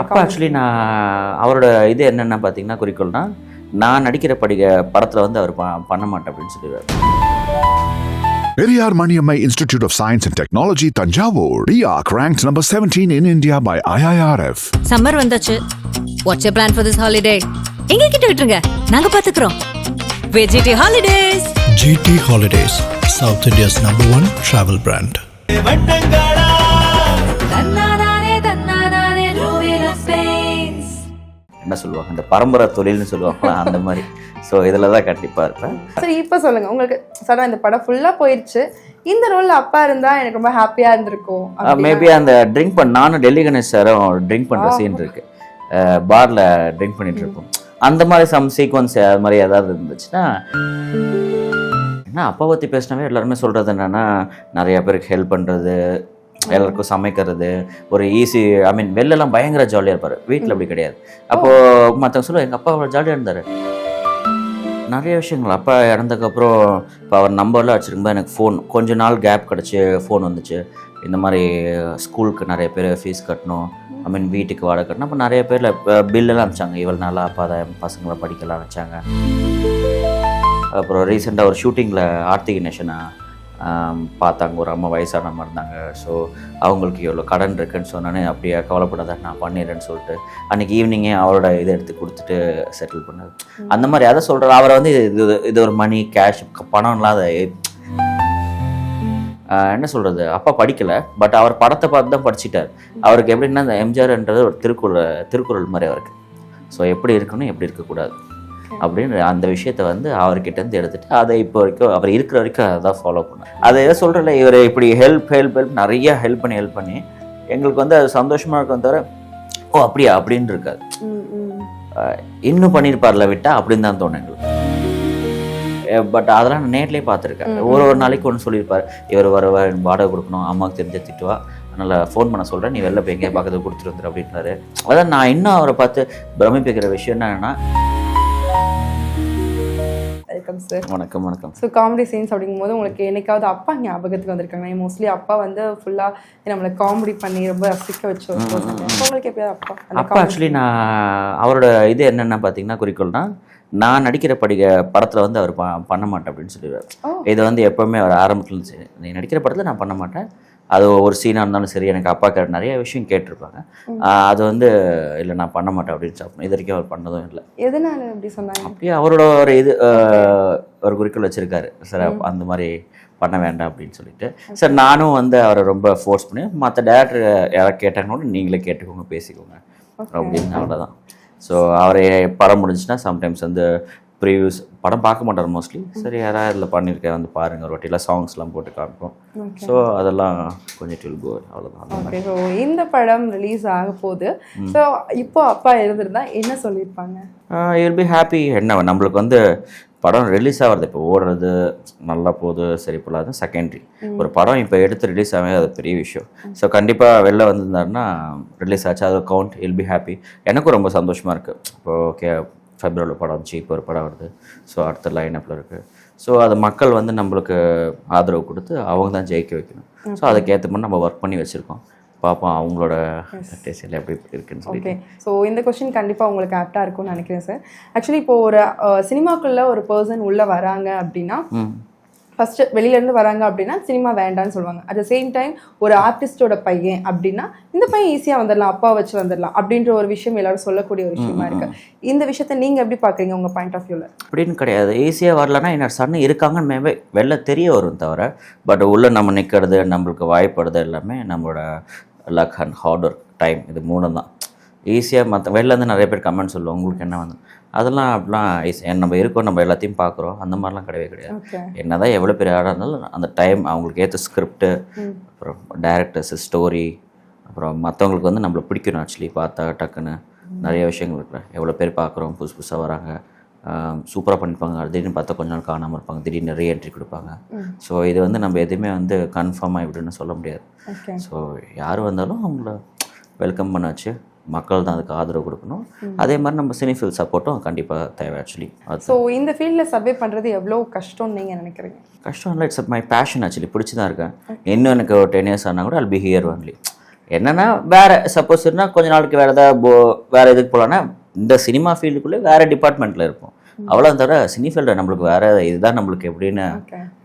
அப்போ ஆக்சுவலி நான் அவரோட இது என்னென்ன பார்த்தீங்கன்னா குறிக்கோள்னா, நான் நடிக்கிற படத்தில் வந்து அவர் பண்ண மாட்டேன் அப்படின்னு சொல்லிடுவார். Periyar Maniammai Institute of Science and Technology, Tanjavur. PIARC ranked number 17 in India by IIRF. Summer வந்தாச்சு. What's your plan for this holiday? எங்க கிட்ட விட்டுருங்க, நாங்க பாத்துக்கிறோம். VGT Holidays. GT Holidays, South India's #1 travel brand. என்ன சொல்லுவாங்க, இந்த பரம்பரை தொழில்னு சொல்லுவாங்க அந்த மாதிரி. ஸோ இதில் தான் கண்டிப்பாக இருப்பேன். சரி, இப்போ சொல்லுங்கள், உங்களுக்கு சார் இந்த படம் ஃபுல்லாக போயிடுச்சு, இந்த ரோலில் அப்பா இருந்தால் எனக்கு ரொம்ப ஹாப்பியாக இருந்திருக்கும். மேபி அந்த ட்ரிங்க் நானும் டெல்லி கணேஷ் சாரும் ட்ரிங்க் பண்ணுற சீன் இருக்கு, பாரில் ட்ரிங்க் பண்ணிட்டு இருக்கோம். அந்த மாதிரி சம் சீக்வன்ஸ் அது மாதிரி ஏதாவது இருந்துச்சுன்னா, ஏன்னா அப்பா பற்றி பேசினாவே எல்லாருமே சொல்கிறது என்னென்னா, நிறையா பேருக்கு ஹெல்ப் பண்ணுறது, எல்லாருக்கும் சமைக்கிறது, ஒரு ஈஸி, ஐ மீன் வெளிலலாம் பயங்கர ஜாலியாக இருப்பார், வீட்டில் அப்படி கிடையாது. அப்போது மற்றவங்க சொல்லுவாங்க எங்கள் அப்பா அவ்வளோ ஜாலியாக இருந்தார். நிறைய விஷயங்கள் அப்பா இறந்ததுக்கப்புறம் இப்போ அவர் நம்பர்லாம் வச்சுருக்கும்போது எனக்கு ஃபோன் கொஞ்ச நாள் கேப் கிடச்சி ஃபோன் வந்துச்சு. இந்த மாதிரி ஸ்கூலுக்கு நிறைய பேர் ஃபீஸ் கட்டணும், ஐ மீன் வீட்டுக்கு வாடகை கட்டணும். அப்போ நிறைய பேரில் பில்லெல்லாம் அனுப்பிச்சாங்க, இவ்வளோ நாளாக அப்பா தான் பசங்களை படிக்கலாம் வச்சாங்க. அப்புறம் ரீசெண்டாக ஒரு ஷூட்டிங்கில் ஆர்த்தி கணேசனை பார்த்தாங்க, ஒரு அம்மா வயசானமாக இருந்தாங்க. ஸோ அவங்களுக்கு எவ்வளோ கடன் இருக்குன்னு சொன்னோன்னே, அப்படியே கவலைப்படாத நான் பண்ணிடுறேன்னு சொல்லிட்டு அன்றைக்கி ஈவினிங்கே அவரோட இதை எடுத்து கொடுத்துட்டு செட்டில் பண்ணார். அந்த மாதிரி அதை சொல்கிறார். அவரை வந்து இது ஒரு மணி கேஷ் பணம்லாம் அதை என்ன சொல்கிறது, அப்பா படிக்கலை, பட் அவர் படத்தை பார்த்து தான் படிச்சிட்டார். அவருக்கு எப்படின்னா இந்த எம்ஜிஆர்ன்றது ஒரு திருக்குறள் மாதிரி அவருக்கு. ஸோ எப்படி இருக்கணும் எப்படி இருக்கக்கூடாது அப்படின்னு அந்த விஷயத்த வந்து அவர்கிட்டேருந்து எடுத்துகிட்டு அதை இப்போ வரைக்கும் அவர் இருக்கிற வரைக்கும் அதை தான் ஃபாலோ பண்ணார். அதை எதை சொல்கிறல, இவர் இப்படி ஹெல்ப் நிறைய ஹெல்ப் பண்ணி எங்களுக்கு வந்து அது சந்தோஷமாக இருக்கும் தவிர ஓ அப்படியா அப்படின்னு இருக்காது. இன்னும் பண்ணியிருப்பார்ல விட்டா அப்படின்னு தான் தோணும் எங்களுக்கு. பட் அதெல்லாம் நான் நேர்லேயே பார்த்துருக்கேன். ஒரு நாளைக்கு ஒன்று சொல்லியிருப்பார், இவர் வாடகை கொடுக்கணும், அம்மாவுக்கு தெரிஞ்ச திட்டுவா, அதனால் ஃபோன் பண்ண சொல்கிறேன், நீ வெளில போய் எங்கேயா பக்கத்தில் கொடுத்துட்டு வந்துரு அப்படின்றாரு. அதான் நான் இன்னும் அவரை பார்த்து பிரமிப்பிக்கிற விஷயம் என்னன்னா, வணக்கம். ஸோ காமெடி சீன்ஸ் அப்படிங்கும்போது உங்களுக்கு என்னைக்காவது அப்பா ஞாபகத்துக்கு வந்திருக்காங்க? மோஸ்ட்லி அப்பா வந்து ஃபுல்லாக நம்மளை காமெடி பண்ணி ரொம்ப ரசிக்க வச்சு உங்களுக்கு எப்பயாவது அப்பா ஆக்சுவலி நான் அவரோட இது என்னென்ன பார்த்தீங்கன்னா குறிக்கோள்னா, நான் நடிக்கிற படத்தில் வந்து அவர் பண்ண மாட்டேன் அப்படின்னு சொல்லிடுவார். இது வந்து எப்போவுமே அவர் ஆரம்பத்தில் சரி, நீ நடிக்கிற படத்தில் நான் பண்ண மாட்டேன், அது ஒரு சீனாக இருந்தாலும் சரி. எனக்கு அப்பா நிறைய விஷயம் கேட்டிருப்பாங்க, அது வந்து இல்லை நான் பண்ண மாட்டேன் அப்படின்னு சாப்பிடணும். இது வரைக்கும் அவர் பண்ணதும் இல்லை. எதனால அப்படி சொன்னாங்க? அப்படியே அவரோட ஒரு இது ஒரு குறிக்கோள் வச்சுருக்காரு சார், அந்த மாதிரி பண்ண வேண்டாம் அப்படின்னு சொல்லிட்டு. சார் நானும் வந்து அவரை ரொம்ப ஃபோர்ஸ் பண்ணி, மற்ற டேரக்டர் யாராவது கேட்டாங்கன்னு நீங்களே கேட்டுக்கோங்க, பேசிக்கோங்க அப்படின்னு, அவ்வளோதான். ஸோ அவரை படம் முடிஞ்சுன்னா சம்டைம்ஸ் வந்து ப்ரீவியூஸ் படம் பார்க்க மாட்டார் மோஸ்ட்லி. சரி யாராவது இதில் பண்ணியிருக்கேன் வந்து பாருங்கள், ஒரு வாட்டியில் சாங்ஸ்லாம் போட்டு காமிப்போம். ஸோ அதெல்லாம் கொஞ்சம் டில்கோ, அவ்வளோதான். ஓகே, ஸோ இந்த படம் ரிலீஸ் ஆக போகுது. ஸோ இப்போ அப்பா இருந்திருந்தா என்ன சொல்லியிருப்பாங்க? You'll be happy. என்ன நம்மளுக்கு வந்து படம் ரிலீஸ் ஆகிறது, இப்போ ஓடுறது நல்லா போகுது சரி போலாது செகண்டரி. ஒரு படம் இப்போ எடுத்து ரிலீஸ் ஆகவே அது பெரிய விஷயம். ஸோ கண்டிப்பாக வெளில வந்திருந்தாருன்னா ரிலீஸ் ஆச்சு, அது கவுண்ட், வில் பி ஹாப்பி. எனக்கும் ரொம்ப சந்தோஷமாக இருக்குது. இப்போ ஓகே ஃபெப்ரவரியில் படம் வந்துச்சு, இப்போ ஒரு படம் வருது, ஸோ அடுத்த லைனப்பில் இருக்குது. ஸோ அது மக்கள் வந்து நம்மளுக்கு ஆதரவு கொடுத்து அவங்க தான் ஜெயிக்க வைக்கணும். ஸோ அதுக்கேற்ற மாதிரி நம்ம ஒர்க் பண்ணி வச்சுருக்கோம், பார்ப்போம் அவங்களோட டேஸ்டில் எப்படி இருக்குன்னு சொல்லி. ஓகே, ஸோ இந்த கொஸ்டின் கண்டிப்பாக உங்களுக்கு ஆப்டாக இருக்கும்னு நினைக்கிறேன் சார். ஆக்சுவலி இப்போ ஒரு சினிமாக்குள்ளே ஒரு பர்சன் உள்ளே வராங்க அப்படின்னா, ஃபஸ்ட்டு வெளியிலேருந்து வராங்க அப்படின்னா சினிமா வேண்டான்னு சொல்லுவாங்க. அட் த சேம் டைம் ஒரு ஆர்டிஸ்டோட பையன் அப்படின்னா இந்த பையன் ஈஸியாக வந்துடலாம், அப்பா வச்சு வந்துடலாம் அப்படின்ற ஒரு விஷயம் எல்லாரும் சொல்லக்கூடிய ஒரு விஷயமா இருக்கு. இந்த விஷயத்த நீங்கள் எப்படி பார்க்குறீங்க உங்கள் பாயிண்ட் ஆஃப் வியூவில்? அப்படின்னு கிடையாது, ஈஸியாக வரலன்னா என்னோட சன்னு இருக்காங்கன்னு மேபே வெளில தெரிய வரும் தவிர, பட் உள்ளே நம்ம நிற்கிறது, நம்மளுக்கு வாய்ப்படுறது எல்லாமே நம்மளோட luck and hard work time, இது மூணு தான். ஈஸியாக மற்ற வெளிலேருந்து நிறைய பேர் கமெண்ட் சொல்லுவோம் உங்களுக்கு என்ன வந்து, அதெல்லாம் அப்படிலாம் ஈஸியாக நம்ம இருக்கோம், நம்ம எல்லாத்தையும் பார்க்குறோம், அந்த மாதிரிலாம் கிடையவே கிடையாது. என்ன தான் எவ்வளோ பெரிய ஆடாக இருந்தாலும் அந்த டைம் அவங்களுக்கு ஏற்ற ஸ்கிரிப்டு, அப்புறம் டைரக்டர்ஸ், ஸ்டோரி, அப்புறம் மற்றவங்களுக்கு வந்து நம்மளை பிடிக்கணும். ஆக்சுவலி பார்த்தா டக்குன்னு நிறைய விஷயங்கள் இருக்குல்ல, எவ்வளோ பேர் பார்க்குறோம், புதுசாக வராங்க, சூப்பராக பண்ணிப்பாங்க, திடீர்னு பார்த்தா கொஞ்ச நாள் காணாமல் இருப்பாங்க, திடீர்னு ரீஎன்ட்ரி கொடுப்பாங்க. ஸோ இது வந்து நம்ம எதுவுமே வந்து கன்ஃபார்மாக இப்படின்னு சொல்ல முடியாது. ஸோ யார் வந்தாலும் அவங்கள வெல்கம் பண்ணாச்சு, மக்கள் தான் அதுக்கு ஆதரவு கொடுக்கணும். அதே மாதிரி நம்ம சினிஃபில் சப்போர்ட்டும் கண்டிப்பாக தேவை ஆக்சுவலி. ஸோ இந்த ஃபீல்டில் சர்வே பண்ணுறது எவ்வளோ கஷ்டம்னு நீங்கள் நினைக்கிறீங்க? கஷ்டம் இல்லை, இட்ஸ் மை பேஷன் ஆக்சுவலி, பிடிச்சி தான் இருக்கேன். இன்னும் எனக்கு ஒரு 10 years ஆனால் கூட I'll be here only. என்னன்னா வேற சப்போஸ் இருந்தால் கொஞ்ச நாளைக்கு வேற ஏதாவது வேற எதுக்கு போகலான்னா இந்த சினிமா ஃபீல்டுக்குள்ளே வேற டிபார்ட்மெண்ட்டில் இருப்போம். அவ்வளோ தவிர சினி ஃபீல்டு நம்மளுக்கு வேற இதுதான் நம்மளுக்கு எப்படின்னு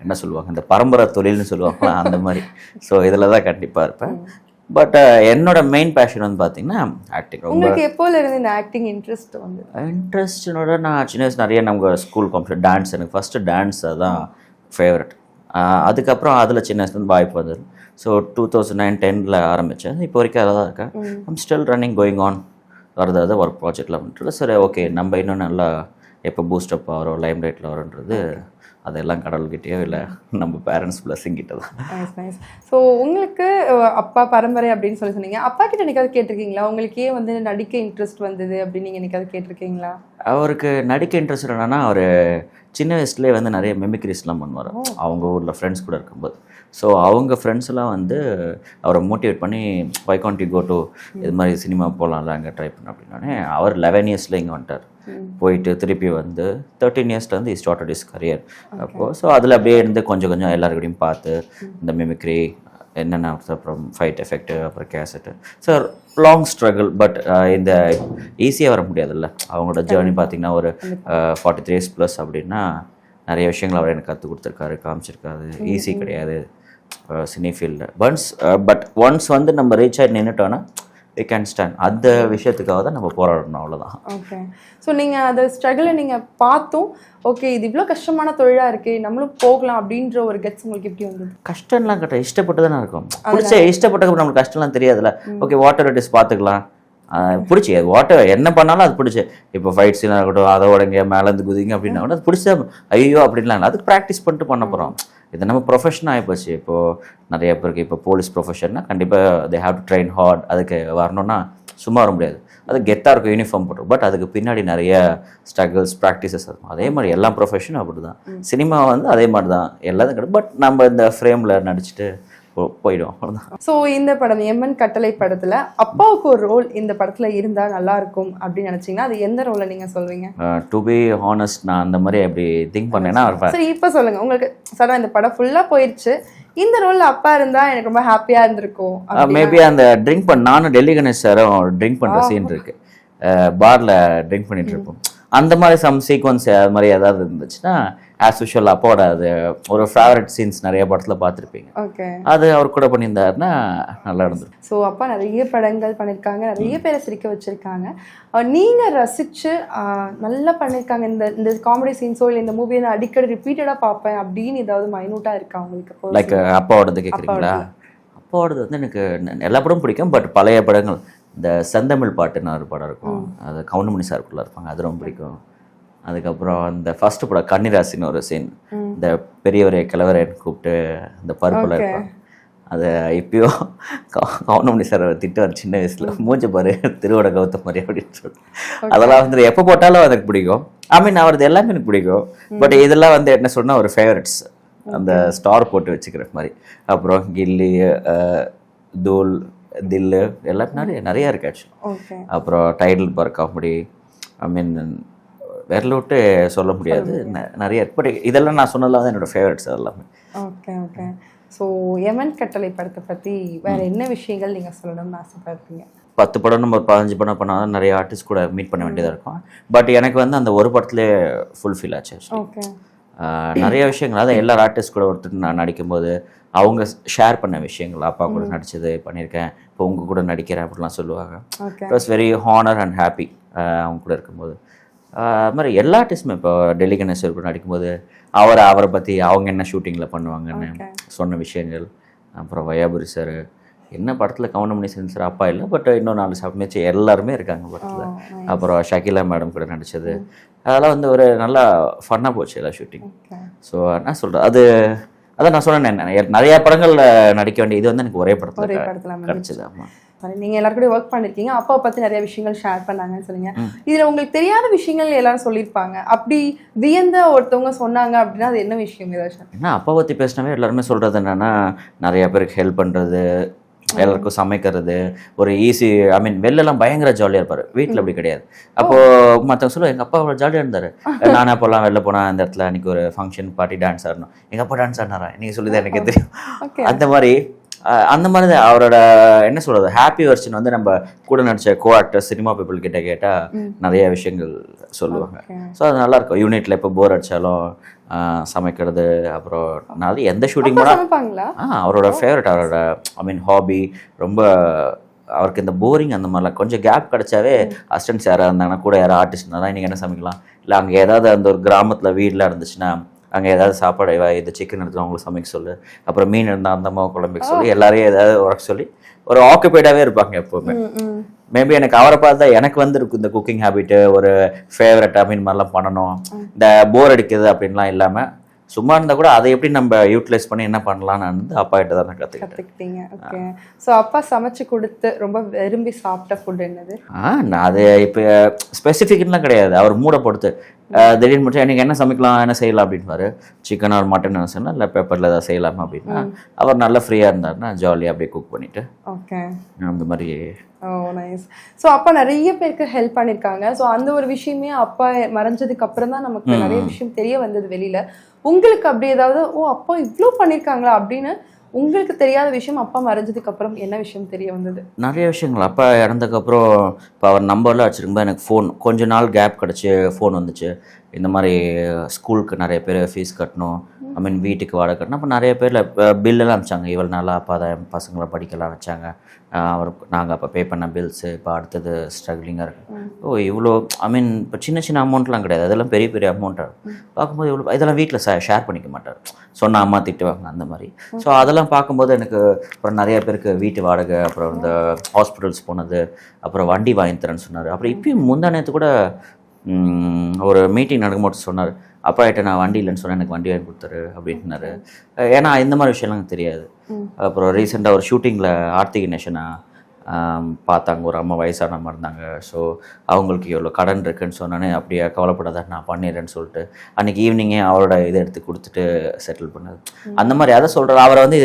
என்ன சொல்லுவாங்க, இந்த பரம்பரை தொழில்னு சொல்லுவாங்களா அந்த மாதிரி. ஸோ இதில் தான் கண்டிப்பாக இருப்பேன். பட் என்னோட மெயின் பேஷன் வந்து பார்த்தீங்கன்னா ஆக்டிங். உங்களுக்கு எப்போல இருந்து இந்த ஆக்டிங் இன்ட்ரெஸ்ட் வந்து? இன்ட்ரெஸ்டினோட நான் சின்ன வயசு நிறைய நம்ம ஸ்கூல் காம்படிஷன் டான்ஸ், எனக்கு ஃபஸ்ட்டு டான்ஸ் தான் ஃபேவரட். அதுக்கப்புறம் அதில் சின்ன வயசுலேருந்து வாய்ப்பு வந்தது. ஸோ 2009-10 ஆரம்பித்தேன். இப்போ வரைக்கும் அதில் தான் இருக்கேன். I'm still running going on. வரதாவது ஒர்க் ப்ராஜெக்டில் பண்ணிட்டு சரி ஓகே நம்ம இன்னும் நல்லா எப்போ பூஸ்டப் ஆகிறோம் லைம் லைட்டில் வரோன்றது அதெல்லாம் கடவுள்கிட்டயோ இல்லை நம்ம பேரண்ட்ஸ் பிளஸிங் கிட்ட தான். Nice nice. ஸோ உங்களுக்கு அப்பா பரம்பரை அப்படின்னு சொல்லி சொன்னீங்க. அப்பா கிட்ட என்னைக்காவது கேட்டிருக்கீங்களா உங்களுக்கு ஏன் வந்து நடிக்க இன்ட்ரெஸ்ட் வந்தது அப்படின்னு நீங்கள் என்னைக்காவது கேட்டிருக்கீங்களா? அவருக்கு நடிக்க இன்ட்ரெஸ்ட் என்னன்னா அவர் சின்ன வயசுலேயே வந்து நிறைய மெமிக்ரிஸ்லாம் பண்ணுவார் அவங்க ஊரில் ஃப்ரெண்ட்ஸ் கூட இருக்கும்போது. ஸோ அவங்க ஃப்ரெண்ட்ஸ்லாம் வந்து அவரை மோட்டிவேட் பண்ணி why can't you go to இது மாதிரி சினிமா போகலாம்ல அங்கே ட்ரை பண்ண அப்படின்னே அவர் 11 இயர்ஸில் இங்கே வந்துட்டார். போயிட்டு திருப்பி வந்து 13 இயர்ஸில் வந்து ஸ்டார்டட் இஸ் கரியர். அப்போது ஸோ அதில் அப்படியே இருந்து கொஞ்சம் கொஞ்சம் எல்லாருக்கூடையும் பார்த்து இந்த மிமிக்ரி என்னென்ன அப்புறம் ஃபைட் எஃபெக்ட் அப்புறம் cassette. So long struggle. But இந்த ஈஸியாக வர முடியாதுல்ல. அவங்களோட ஜேர்னி பார்த்திங்கன்னா ஒரு 43 இயர்ஸ் ப்ளஸ் அப்படின்னா நிறைய விஷயங்கள் அவர் எனக்கு கற்றுக் கொடுத்துருக்காரு, காமிச்சிருக்காரு. ஈஸி கிடையாது சினி ஃபீல்டில். பட் ஒன்ஸ் வந்து நம்ம ரீச் ஆகி நின்றுட்டோன்னா we can stand. அந்த விஷயத்துக்காக தான் நம்ம போராடணும், அவ்வளோதான். ஓகே. ஸோ நீங்கள் அந்த ஸ்ட்ரகிளை நீங்கள் பார்த்தும் ஓகே இது இவ்வளோ கஷ்டமான தொழிலாக இருக்குது நம்மளும் போகலாம் அப்படின்ற ஒரு கட்ஸ் உங்களுக்கு எப்படி வந்தது? கஷ்டம்லாம் கட்ட இஷ்டப்பட்டு தானே இருக்கும். பிடிச்ச இஷ்டப்பட்டதுக்கு நம்மளுக்கு கஷ்டம்லாம் தெரியாதுல்ல. ஓகே வாட்டர் இட் இஸ் பார்த்துக்கலாம், பிடிச்சி வாட்டர் என்ன பண்ணாலும் அது பிடிச்சி. இப்போ ஃபைட் சீனாக இருக்கட்டும், அதை உடங்க மேலேருந்து குதிங்க அப்படின்னா கூட அது பிடிச்சா ஐயோ அப்படின்லாம் அதுக்கு ப்ராக்டிஸ் பண்ணிட்டு பண்ண போகிறோம். இது நம்ம ப்ரொஃபஷன் ஆகிப்போச்சு. இப்போது நிறைய பேருக்கு இப்போ போலீஸ் ப்ரொஃபஷன்னா கண்டிப்பாக they have to train hard. அதுக்கு வரணும்னா சும்மா வர முடியாது. அது கெத்தாக இருக்கும், யூனிஃபார்ம் போட்டோம். பட் அதுக்கு பின்னாடி நிறைய ஸ்ட்ரகிள்ஸ் ப்ராக்டிசஸ் இருக்கும். அதே மாதிரி எல்லா ப்ரொஃபஷனும் அப்படி தான். சினிமா வந்து அதே மாதிரி தான் எல்லாத்தையும் கிடையாது. பட் நம்ம இந்த ஃப்ரேமில் நடிச்சுட்டு போயிடும், அவ்வளோதான். ஸோ இந்த படம் எம்என் கட்டளை படத்தில் அப்பாவுக்கு ஒரு ரோல் இந்த படத்தில் இருந்தால் நல்லா இருக்கும் அப்படின்னு நினச்சிங்கன்னா அது எந்த ரோலை நீங்கள் சொல்வீங்க? டு பி ஹானஸ்ட் நான் அந்த மாதிரி அப்படி திங்க் பண்ணேன்னா சரி இப்போ சொல்லுங்கள் உங்களுக்கு சார் இந்த படம் ஃபுல்லாக போயிடுச்சு இந்த ரோலில் அப்பா இருந்தால் எனக்கு ரொம்ப ஹாப்பியாக இருந்திருக்கும். மேபி அந்த ட்ரிங்க் நானும் டெல்லி கணேஷ் சாரும் ட்ரிங்க் பண்ணுற சீன் இருக்கு. பாரில் ட்ரிங்க் பண்ணிட்டு இருப்போம். அந்த மாதிரி சம் சீக்வன்ஸ் அது மாதிரி ஏதாவது இருந்துச்சுன்னா ஆஸ் யூஷுவல் அப்போட அது ஒரு ஃபேவரட் சீன்ஸ் நிறைய படத்தில் பார்த்துருப்பீங்க. ஓகே. அது அவர் கூட பண்ணியிருந்தாருன்னா நல்லா இருந்துடும். ஸோ அப்பா நிறைய படங்கள் பண்ணியிருக்காங்க, நிறைய பேரை சிரிக்க வச்சுருக்காங்க. நீங்கள் ரசித்து நல்லா பண்ணியிருக்காங்க இந்த இந்த காமெடி சீன்ஸோ இல்லை இந்த மூவியை நான் அடிக்கடி ரிப்பீட்டடாக பார்ப்பேன் அப்படின்னு ஏதாவது மைனூட்டாக இருக்கா உங்களுக்கு? லைக் அப்பாவோடது கேட்குறீங்களா? அப்பாவோடது வந்து எனக்கு எல்லா படமும் பிடிக்கும். பட் பழைய படங்கள் இந்த செந்தமிழ் பாட்டுன்னு ஒரு படம் இருக்கும், அது கவுண்டமணி சாருக்குள்ளே இருப்பாங்க, அது ரொம்ப பிடிக்கும். அதுக்கப்புறம் இந்த ஃபர்ஸ்ட் படம் கன்னிராசின்னு ஒரு சீன், இந்த பெரியவரை கிழவரை கூப்பிட்டு இந்த பருப்பில் இருப்பாங்க. அதை இப்பயோ கவுண்டமணி சார் திட்டுவார் சின்ன வயசில், மூஞ்ச பாரு திருவோட கௌதம் மாதிரி அப்படின்னு சொல்லிட்டு. அதெல்லாம் வந்து எப்போ போட்டாலும் எனக்கு பிடிக்கும். ஐ மீன் அவரது எல்லாமே எனக்கு பிடிக்கும். பட் இதெல்லாம் வந்து என்ன சொன்னால் ஒரு ஃபேவரட்ஸ், அந்த ஸ்டார் போட்டு வச்சுக்கிற மாதிரி. அப்புறம் கில்லி, தூள், தில்லு எல்லாம் நிறையா இருக்கு ஆக்சுவலி. அப்புறம் டைட்டில் பார் காமெடி, ஐ மீன் விரல விட்டு சொல்ல முடியாது, நிறைய இருக்கு. பட் இதெல்லாம் நான் சொன்னதெல்லாம் தான் என்னோட ஃபேவரட்ஸ் எல்லாமே. Okay okay. ஸோ எமன் கட்டளை படத்தை பற்றி வேறு என்ன விஷயங்கள் நீங்கள் சொல்லணும்னு ஆசைப்படுறீங்க? 10 படம் நம்ம 15 படம் பண்ணாலும் நிறைய ஆர்டிஸ்ட் கூட மீட் பண்ண வேண்டியதாக இருக்கும். பட் எனக்கு வந்து அந்த ஒரு படத்துலேயே ஃபுல்ஃபில் ஆச்சு. ஓகே. நிறைய விஷயங்கள் அதான் எல்லா ஆர்டிஸ்ட் கூட ஒருத்தர் நான் நடிக்கும்போது அவங்க ஷேர் பண்ண விஷயங்கள், அப்பா கூட நடிச்சது பண்ணியிருக்கேன், இப்போ உங்கள் கூட நடிக்கிறேன் அப்படிலாம் சொல்லுவாங்க. It was very honour and happy அவங்க கூட இருக்கும்போது. அது மாதிரி எல்லா ஆர்டிஸ்ட்டுமே இப்போ டெல்லி கணேஷ் கூட நடிக்கும்போது அவரை பற்றி அவங்க என்ன ஷூட்டிங்கில் பண்ணுவாங்கன்னு சொன்ன விஷயங்கள். அப்புறம் வையாபுரி சார் என்ன படத்தில் கவுண்டமணி சார் அப்பா இல்லை, பட் இன்னும் 4 சாப்பிட்டு எல்லாருமே இருக்காங்க படத்தில். அப்புறம் ஷகிலா மேடம் கூட நடித்தது, அதெல்லாம் வந்து ஒரு நல்லா ஃபன்னாக போச்சு எல்லா ஷூட்டிங். ஸோ என்ன சொல்கிறேன், அதான் நான் சொன்னேன், நிறைய படங்களில் நடிக்க வேண்டிய இது வந்து எனக்கு ஒரே படத்தில் கிடச்சிது. ஆமாம். நீங்கள் எல்லாருக்கூடயும் ஒர்க் பண்ணியிருக்கீங்க, அப்பாவை பற்றி நிறைய விஷயங்கள் ஷேர் பண்ணாங்கன்னு சொன்னீங்க. இதில் உங்களுக்கு தெரியாத விஷயங்கள் எல்லாரும் சொல்லியிருப்பாங்க, அப்படி வியந்த ஒருத்தவங்க சொன்னாங்க அப்படின்னா அது என்ன விஷயம் ஏதாச்சும்? ஏன்னா அப்பா பற்றி பேசினாவே எல்லாருமே சொல்கிறது என்னென்னா நிறைய பேருக்கு ஹெல்ப் பண்ணுறது, எல்லாருக்கும் சமைக்கிறது, ஒரு ஈஸி. ஐ மீன் வெளிலலாம் பயங்கர ஜாலியாக இருப்பார், வீட்டில் அப்படி கிடையாது. அப்போது மற்றவங்க சொல்லுவோம் எங்கள் அப்பா அவ்வளோ ஜாலியாக இருந்தார், நானே அப்போல்லாம் வெளில போனால் அந்த இடத்துல அன்றைக்கி ஒரு ஃபங்க்ஷன் பார்ட்டி டான்ஸ் ஆடணும், எங்கள் அப்பா டான்ஸ் ஆடினாரா நீங்கள் சொல்லி தான் எனக்கு தெரியும். அந்த மாதிரி அந்த மாதிரி தான் அவரோட என்ன சொல்கிறது ஹாப்பி வெர்ஷன் வந்து நம்ம கூட நடிச்ச கோ ஆக்டர் சினிமா பீப்புள் கிட்ட கேட்டால் நிறைய விஷயங்கள் சொல்லுவாங்க. ஸோ அது நல்லாயிருக்கும். யூனிட்டில் எப்போ போர் அடித்தாலும் சமைக்கிறது, அப்புறம் நான் எந்த ஷூட்டிங் சமைப்பாங்களா? அவரோட ஃபேவரட், அவரோட ஐ மீன் ஹாபி. ரொம்ப அவருக்கு இந்த போரிங் அந்த மாதிரிலாம் கொஞ்சம் கேப் கிடச்சாவே அசிஸ்டன்ட்ஸ் யாராக இருந்தாங்கன்னா கூட யாராவது ஆர்டிஸ்ட் இருந்தால் இன்றைக்கி என்ன சமைக்கலாம், இல்லை அங்கே ஏதாவது அந்த ஒரு கிராமத்தில் வீடெலாம் இருந்துச்சுன்னா அங்கே ஏதாவது சாப்பாடு இது சிக்கன் எடுத்து அவங்களுக்கு சமைக்க சொல்லு, அப்புறம் மீன் இருந்தால் அந்த அம்மாவை குழம்புக்கு சொல்லி எல்லாரையும் ஏதாவது ஒர்க் சொல்லி ஒரு ஆக்குபைடாகவே இருப்பாங்க எப்போவுமே. மேபி எனக்கு அவரை பார்த்தா எனக்கு வந்து இருக்கும் இந்த குக்கிங் ஹேபிட்டு, ஒரு ஃபேவரட் அப்படின்னு மாதிரிலாம் பண்ணணும், இந்த போர் அடிக்கிறது அப்படின்லாம் இல்லாமல் சும்மா இருந்தால் கூட அதை எப்படி நம்ம யூட்டிலைஸ் பண்ணி என்ன பண்ணலாம்னு வந்து அப்பா கிட்ட தான் நான் கற்றுக்கிட்டீங்க. ஓகே. ஸோ அப்பா சமைச்சு கொடுத்து ரொம்ப விரும்பி சாப்பிட்ட ஃபுட் என்னது? நான் அது இப்போ ஸ்பெசிஃபிக்லாம் கிடையாது, அவர் மூடை பொறுத்து. திடீர்னு மட்டும் எனக்கு என்ன சமைக்கலாம் என்ன செய்யலாம் அப்படின்பாரு. சிக்கன் ஒரு மட்டன் என்ன செய்யலாம், இல்லை பேப்பரில் ஏதாவது செய்யலாமா அப்படின்னா அவர் நல்லா ஃப்ரீயாக இருந்தாருன்னா ஜாலியாக அப்படியே குக் பண்ணிவிட்டு ஓகே அந்த மாதிரி. ஓ நைஸ். ஸோ அப்பா நிறைய பேருக்கு ஹெல்ப் பண்ணியிருக்காங்க. ஸோ அந்த ஒரு விஷயமே அப்பா மறைஞ்சதுக்கு அப்புறம் தான் நமக்கு நிறைய விஷயம் தெரிய வந்தது வெளியில். உங்களுக்கு அப்படி ஏதாவது அப்பா இவ்வளோ பண்ணியிருக்காங்களா அப்படின்னு உங்களுக்கு தெரியாத விஷயம் அப்பா மறைஞ்சதுக்கு அப்புறம் என்ன விஷயம் தெரிய வந்தது? நிறைய விஷயங்கள். அப்பா இறந்ததுக்கப்புறம் இப்போ அவர் நம்பர்லாம் வச்சுருக்கும்போது எனக்கு ஃபோன் கொஞ்ச நாள் கேப் கிடச்சி ஃபோன் வந்துச்சு. இந்த மாதிரி ஸ்கூலுக்கு நிறைய பேர் ஃபீஸ் கட்டணும், ஐ மீன் வீட்டுக்கு வாடகை கட்டணும். அப்போ நிறைய பேரில் பில்லெல்லாம் அனுப்பிச்சாங்க. இவ்வளோ நாளாக அப்பா தான் என் பசங்களை படிக்கலாம் வச்சாங்க. அவருக்கு நாங்கள் அப்போ பே பண்ண பில்ஸு, இப்போ அடுத்தது ஸ்ட்ரகிளிங்காக இருக்குது. இவ்வளோ ஐ மீன் இப்போ சின்ன சின்ன அமௌண்ட்லாம் கிடையாது, அதெல்லாம் பெரிய பெரிய அமௌண்ட்டாக பார்க்கும்போது இவ்வளோ இதெல்லாம் வீட்டில் ஷேர் பண்ணிக்க மாட்டார். சொன்னால் அம்மா திட்டுவாங்க அந்த மாதிரி. ஸோ அதெல்லாம் பார்க்கும்போது எனக்கு அப்புறம் நிறைய பேருக்கு வீட்டு வாடகை, அப்புறம் இந்த ஹாஸ்பிட்டல்ஸ் போனது, அப்புறம் வண்டி வாங்கி தரேன்னு சொன்னார். அப்புறம் இப்பயும் முந்தானத்து கூட ஒரு மீட்டிங் நடக்கும்போது சொன்னார், அப்பா கிட்ட நான் வண்டி இல்லைன்னு சொன்னேன், எனக்கு வண்டி வாங்கி கொடுத்தாரு அப்படின்னாரு. ஏன்னா இந்த மாதிரி விஷயம்லாம் எனக்கு தெரியாது. அப்புறம் ரீசெண்டாக ஒரு ஷூட்டிங்கில் ஆர்த்தி கணேசனை பார்த்தாங்க, ஒரு அம்மா வயசானமாக இருந்தாங்க. ஸோ அவங்களுக்கு எவ்வளோ கடன் இருக்குன்னு சொன்னோன்னே அப்படியே கவலைப்படாத நான் பண்ணிடுறேன்னு சொல்லிட்டு அன்றைக்கி ஈவினிங்கே அவரோட இதை எடுத்து கொடுத்துட்டு செட்டில் பண்ணது. அந்த மாதிரி அதை சொல்கிறார். அவரை வந்து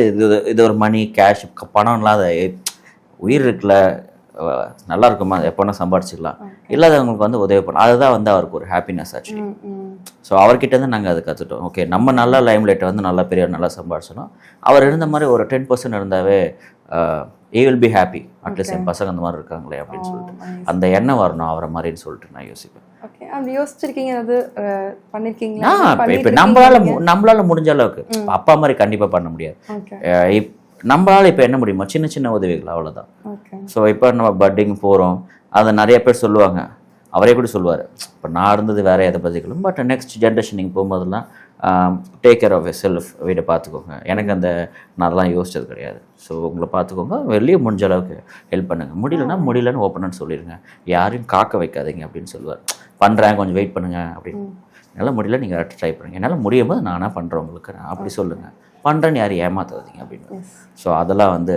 இது ஒரு மணி கேஷ் பணம்லாம் அதை உயிர் இருக்குல்ல நல்லா இருக்குமா எப்போனா சம்பாதிச்சிக்கலாம், இல்லாதவங்களுக்கு வந்து உதவி பண்ணலாம். அதுதான் வந்து அவருக்கு ஒரு ஹாப்பினஸ் ஆச்சு. ஸோ அவர்கிட்ட தான் நாங்கள் அதை கற்றுட்டோம். ஓகே நம்ம நல்லா லைம்லைட்டை வந்து நல்லா பெரிய நல்லா சம்பாதிச்சோம். அவர் இருந்த மாதிரி ஒரு 10% இருந்தாவே he will be happy. At least என் பசங்க அந்த மாதிரி இருக்காங்களே அப்படின்னு சொல்லிட்டு அந்த எண்ணம் வரணும் அவரை மாதிரின்னு சொல்லிட்டு நான் யோசிப்பேன். ஓகே. அப்படி யோசிச்சிருக்கீங்க, அது பண்ணிருக்கீங்களா? இப்போ நம்மளால முடிஞ்ச அளவுக்கு அப்பா மாதிரி கண்டிப்பாக பண்ண முடியாது. நம்மளால இப்போ என்ன முடியுமா சின்ன சின்ன உதவிகள் அவ்வளோதான். ஸோ இப்போ நம்ம பட்டிங் போகிறோம், அதை நிறைய பேர் சொல்லுவாங்க, அவரே கூட சொல்லுவார் இப்போ நான் இருந்தது வேற எதை பற்றிகளும், பட் நெக்ஸ்ட் ஜென்ரேஷன் நீங்கள் போகும்போதெல்லாம் டேக் கேர் ஆஃப் செல்ஃப், வீட்டை பார்த்துக்கோங்க. எனக்கு அந்த நான் அதெல்லாம் யோசிச்சது கிடையாது. ஸோ உங்களை பார்த்துக்கோங்க, வெளியே முடிஞ்ச அளவுக்கு ஹெல்ப் பண்ணுங்கள், முடியலன்னு ஓப்பனான்னு சொல்லிடுங்க, யாரையும் காக்க வைக்காதீங்க அப்படின்னு சொல்லுவார். பண்ணுறேன் கொஞ்சம் வெயிட் பண்ணுங்கள் அப்படின்னு. என்னால் முடியல நீங்கள் ட்ரை பண்ணுங்கள், என்னால் முடியும் போது நானாக பண்ணுறேன் உங்களுக்கு அப்படி சொல்லுங்கள், பண்ணுறேன்னு யாரும் ஏமாத்தாதீங்க அப்படின்னு. ஸோ அதெல்லாம் வந்து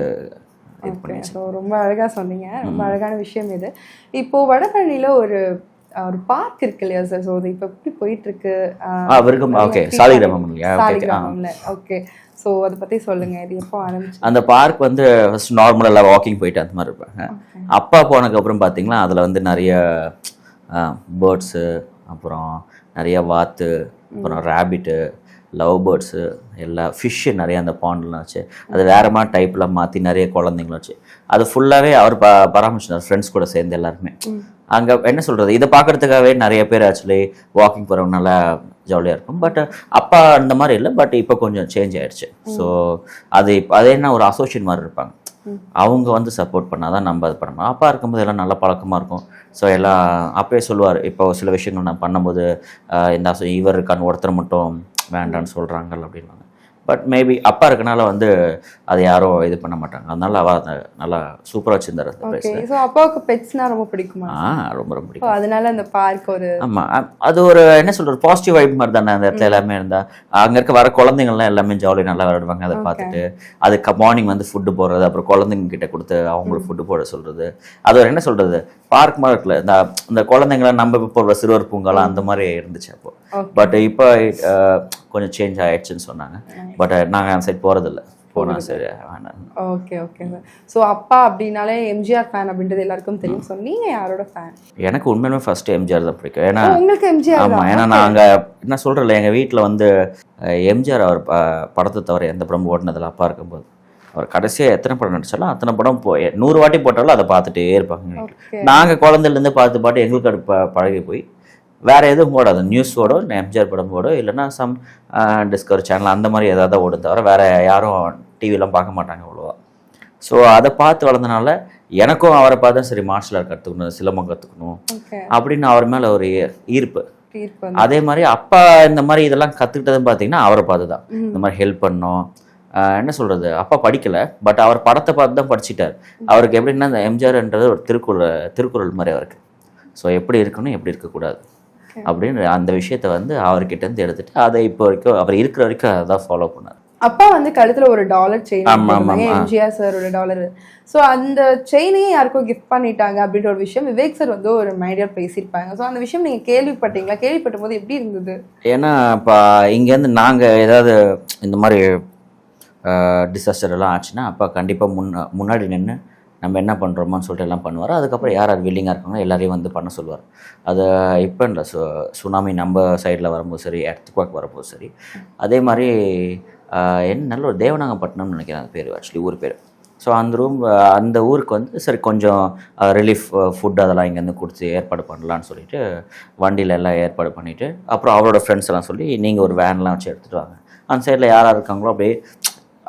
ஸோ ரொம்ப அழகாக சொன்னீங்க, ரொம்ப அழகான விஷயம் இது. இப்போது வடபழனியில் ஒரு பார்க் இருக்கு இல்லையா சார்? ஸோ அது இப்போ எப்படி போயிட்டுருக்கு? ஓகே சாலிகிராமம்ல. ஓகே. ஸோ அதை பற்றி சொல்லுங்கள், இது எப்போ ஆரம்பிச்சு? அந்த பார்க் வந்து ஃபஸ்ட் நார்மலாக வாக்கிங் போயிட்டு அந்த மாதிரி இருப்பாங்க. அப்பா போனதுக்கப்புறம் பார்த்தீங்கன்னா அதில் வந்து நிறைய பேர்ட்ஸு, அப்புறம் நிறைய வாத்து, அப்புறம் ரேபிட்டு, லவ் பேர்ட்ஸு, எல்லா ஃபிஷ்ஷு நிறைய அந்த பாண்டெலாம் வச்சு அது வேறு மாதிரி டைப்பில் மாற்றி நிறைய குழந்தைங்களும் வச்சு அது ஃபுல்லாகவே அவர் பராமரிச்சினார் ஃப்ரெண்ட்ஸ் கூட சேர்ந்து எல்லாருமே. அங்கே என்ன சொல்கிறது, இதை பார்க்குறதுக்காகவே நிறைய பேர் ஆக்சுவலி வாக்கிங் போகிறவங்க நல்லா ஜாலியாக இருக்கும். பட் அப்பா அந்த மாதிரி இல்லை, பட் இப்போ கொஞ்சம் சேஞ்ச் ஆகிடுச்சு. ஸோ அது இப்போ அது என்ன ஒரு அசோசியேட் மாதிரி இருப்பாங்க, அவங்க வந்து சப்போர்ட் பண்ணால் தான் நம்ம அது பண்ணணும். அப்பா இருக்கும்போது எல்லாம் நல்ல பழக்கமாக இருக்கும். ஸோ எல்லாம் அப்பயே சொல்லுவார், இப்போ சில விஷயங்கள் நான் பண்ணும்போது இந்த இவர் இருக்கான்னு ஒருத்தர் மட்டும் வேண்டான்னு சொல்கிறாங்கள் அப்படின்வாங்க. பட் மேபி அப்பா இருக்கனால வந்து அதை யாரும் இது பண்ண மாட்டாங்க, அதனால அவ நல்லா சூப்பராக வச்சுருந்தார் அந்த பிளேஸ். ஸோ அப்பாவுக்கு பெட்ஸ்னா ரொம்ப பிடிக்குமா? ரொம்ப ரொம்ப பிடிக்கும். அதனால அந்த பார்க் ஒரு அது ஒரு என்ன சொல்கிறது பாசிட்டிவ் வைப் மாதிரி தானே அந்த இடத்துல எல்லாமே இருந்தால். அங்கே இருக்க வர குழந்தைங்கள்லாம் எல்லாமே ஜாலியாக நல்லா விளையாடுவாங்க. அதை பார்த்துட்டு அதுக்கு மார்னிங் வந்து ஃபுட்டு போடுறது, அப்புறம் குழந்தைங்க கிட்ட கொடுத்து அவங்களுக்கு ஃபுட்டு போட சொல்கிறது, அது ஒரு என்ன சொல்கிறது பார்க் மாதிரி இருக்குல்ல, இந்த குழந்தைங்களாம் நம்ம இப்போ போடுற சிறுவர் பூங்காலாம் அந்த மாதிரி இருந்துச்சு அப்போ. பட் இப்போ கொஞ்சம் சேஞ்ச் ஆயிடுச்சுன்னு சொன்னாங்க. பட் நாங்கள் அந்த சைட் போகிறதில்ல, போனால் சரி வேண்டாம். Okay okay sir. ஸோ அப்பா அப்படின்னாலே எம்ஜிஆர் ஃபேன் அப்படின்றது எல்லாருக்கும் தெரியும். ஸோ நீங்கள் யாரோட ஃபேன்? எனக்கு உண்மையுமே ஃபர்ஸ்ட் எம்ஜிஆர் தான் பிடிக்கும். ஏன்னா உங்களுக்கு எம்ஜிஆர்? ஆமாம், ஏன்னா நாங்கள் என்ன சொல்கிறேன்ல, எங்கள் வீட்டில் வந்து எம்ஜிஆர் அவர் படத்தை தவிர எந்த படம் ஓடினதில் அப்பா இருக்கும்போது அவர் கடைசியாக எத்தனை படம் நடிச்சாலும் அத்தனை படம் 100 வாட்டி போட்டாலும் அதை பார்த்துட்டே இருப்பாங்க. Okay. நாங்கள் குழந்தைலேருந்து பார்த்து பாட்டு எங்களுக்கு அது பழகி போய் வேறு எதுவும் ஓடாது. நியூஸ் ஓடும், எம்ஜிஆர் படம் ஓடும், இல்லைன்னா சம் டிஸ்கவரி சேனல் அந்த மாதிரி ஏதாவது ஓடும் தவிர வேறு யாரும் டிவிலாம் பார்க்க மாட்டாங்க அவ்வளோவா. ஸோ அதை பார்த்து வளர்ந்தனால எனக்கும் அவரை பார்த்தா சரி மார்ஷல் ஆர்ட் கற்றுக்கணும், சிலம்பம் கற்றுக்கணும் அப்படின்னு அவர் மேலே ஒரு ஈர்ப்பு. அதே மாதிரி அப்பா இந்த மாதிரி இதெல்லாம் கற்றுக்கிட்டதுன்னு பார்த்தீங்கன்னா அவரை பார்த்து தான். இந்த மாதிரி ஹெல்ப் பண்ணோம். என்ன சொல்கிறது, அப்பா படிக்கலை, பட் அவர் படத்தை பார்த்து தான் படிச்சிட்டார். அவருக்கு எப்படின்னா இந்த எம்ஜிஆர்ன்றது ஒரு திருக்குறள் மாதிரி அவருக்கு. ஸோ எப்படி இருக்கணும் எப்படி இருக்கக்கூடாது அப்படின்னு அந்த விஷயத்த வந்து அவர்கிட்டேருந்து எடுத்துட்டு அதை இப்போ வரைக்கும் அவர் இருக்கிற வரைக்கும் அதான் ஃபாலோ பண்ணார். அப்பா வந்து கழுத்துல ஒரு டாலர் செயின், எம்ஜிஆர் சாரோட டாலர். ஸோ அந்த செயினையே யாருக்கும் கிஃப்ட் பண்ணிட்டாங்க அப்படின்ற ஒரு விஷயம் விவேக் சார் வந்து ஒரு மைடியார் பேசியிருப்பாங்க. ஸோ அந்த விஷயம் நீங்கள் கேள்விப்பட்டீங்களா? கேள்விப்பட்ட போது எப்படி இருந்தது? ஏன்னா இப்போ இங்கேருந்து நாங்கள் ஏதாவது இந்த மாதிரி டிசாஸ்டர் எல்லாம் ஆச்சுன்னா அப்பா கண்டிப்பாக முன்னாடி நின்று நம்ம என்ன பண்ணுறோமோன்னு சொல்லிட்டு எல்லாம் பண்ணுவார். அதுக்கப்புறம் யார் வில்லிங்காக இருக்காங்களோ எல்லாரையும் வந்து பண்ண சொல்லுவார். அது இப்போ இல்லை, சுனாமி நம்ம சைடில் வரும்போது சரி, எர்த்குவேக் வரும்போது சரி, அதே மாதிரி நல்ல ஒரு தேவநாகப்பட்டினம்னு நினைக்கிறேன் அந்த பேர், ஆக்சுவலி ஊர் பேர். ஸோ அந்த ஊருக்கு வந்து சரி கொஞ்சம் ரிலீஃப் ஃபுட் அதெல்லாம் இங்கேருந்து கொடுத்து ஏற்பாடு பண்ணலான்னு சொல்லிட்டு வண்டியில் எல்லாம் ஏற்பாடு பண்ணிவிட்டு அப்புறம் அவரோட ஃப்ரெண்ட்ஸ் எல்லாம் சொல்லி நீங்கள் ஒரு வேன்லாம் வச்சு எடுத்துகிட்டு வாங்க, அந்த சைடில் யாராக இருக்காங்களோ அப்படியே